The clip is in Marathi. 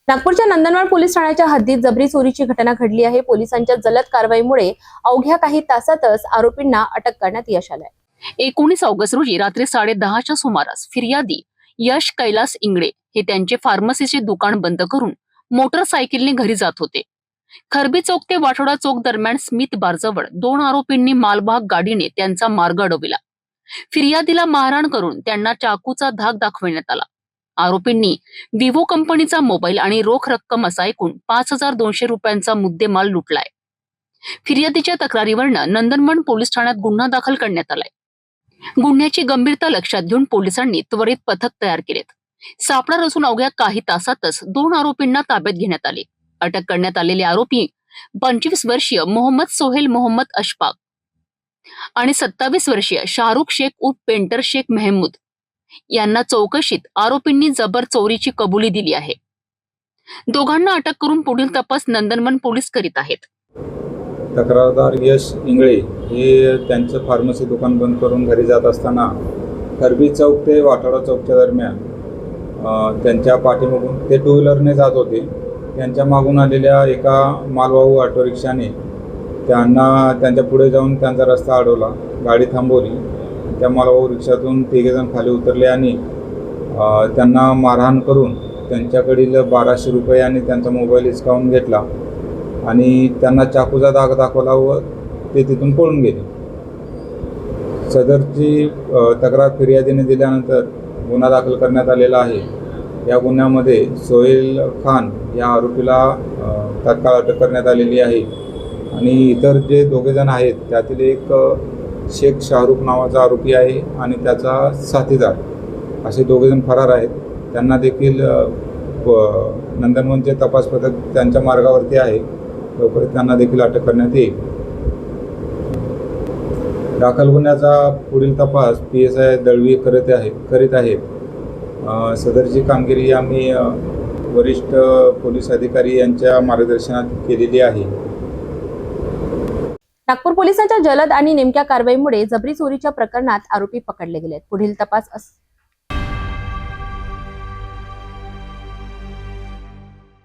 नागपूरच्या नंदनवन पोलीस ठाण्याच्या हद्दीत जबरी चोरीची घटना घडली आहे। पोलिसांच्या जलद कारवाईमुळे अवघ्या काही तासातच आरोपींना अटक करण्यात यश आलंय। 19 ऑगस्ट रोजी रात्री 10:30च्या सुमारास फिर्यादी यश कैलास इंगळे हे त्यांचे फार्मसीचे दुकान बंद करून मोटरसायकलने घरी जात होते। खरबी चौक ते वाठोडा चौक दरम्यान स्मिथ बारजवळ 2 आरोपींनी मालवाहक गाडीने त्यांचा मार्ग अडविला। फिर्यादीला मारहाण करून त्यांना चाकूचा धाक दाखविण्यात आला। आरोपींनी विवो कंपनीचा मोबाईल आणि रोख रक्कम असा एकूण 5200 रुपयांचा मुद्देमाल लुटलाय। फिर्यादीच्या तक्रारीवरनं नंदनवन पोलीस ठाण्यात गुन्हा दाखल करण्यात आलाय। गुन्ह्याची गंभीरता लक्षात घेऊन पोलिसांनी त्वरित पथक तयार केलेत। सापळा रचून अवघ्या काही तासातच 2 आरोपींना ताब्यात घेण्यात आले। अटक करण्यात आलेले आरोपी 25 वर्षीय मोहम्मद सोहेल मोहम्मद अशफाक आणि 27 वर्षीय शाहरुख शेख उर्फ पेंटर शेख मेहमूद यांना चौकशीत आरोपींनी जबर चोरीची कबुली दिली आहे। दोघांना अटक करून पुढील तपास नंदनवन पोलीस करीत आहेत। तक्रारदार यश इंगळे हे त्यांचं फार्मसी दुकान बंद करून घरी जात असताना खरबी चौक ते वाठोडा चौकच्या दरम्यान त्यांच्या पाठीमागून ते 2 व्हीलरने जात होते। त्यांच्या मागून आलेल्या एका मालवाहू ऑटो रिक्षाने त्यांना त्यांच्या पुढे जाऊन त्यांचा रस्ता अडवला, गाडी थांबवली। त्या मालवाहू रिक्षातून 3 जण खाली उतरले आणि त्यांना मारहाण करून त्यांच्याकडील 1200 रुपये आणि त्यांचा मोबाईल हिसकावून घेतला आणि त्यांना चाकूचा धाक दाखवला व ते तिथून पळून गेले। सदरची तक्रार फिर्यादीने दिल्यानंतर गुन्हा दाखल करण्यात आलेला आहे। या गुन्ह्यामध्ये सोहेल खान या आरोपीला तात्काळ अटक करण्यात आलेली आहे आणि इतर जे 2 जण आहेत त्यातील एक शेख शाहरुख नावाचा आरोपी आहे आणि त्याचा साथीदार असे 2 जण फरार आहेत। त्यांना देखील नंदनवनचे तपास पथक त्यांच्या मार्गावरती आहे। लवकरच त्यांना देखील अटक करण्यात येईल। दाखल गुन्ह्याचा पुढील तपास PSI दळवी करीत आहेत। सदरची कामगिरी आम्ही वरिष्ठ पोलीस अधिकारी यांच्या मार्गदर्शनात केलेली आहे। नागपूर पोलिसांच्या जलद आणि नेमक्या कारवाईमुळे जबरी चोरीच्या प्रकरणात आरोपी पकडले गेलेत। पुढील तपास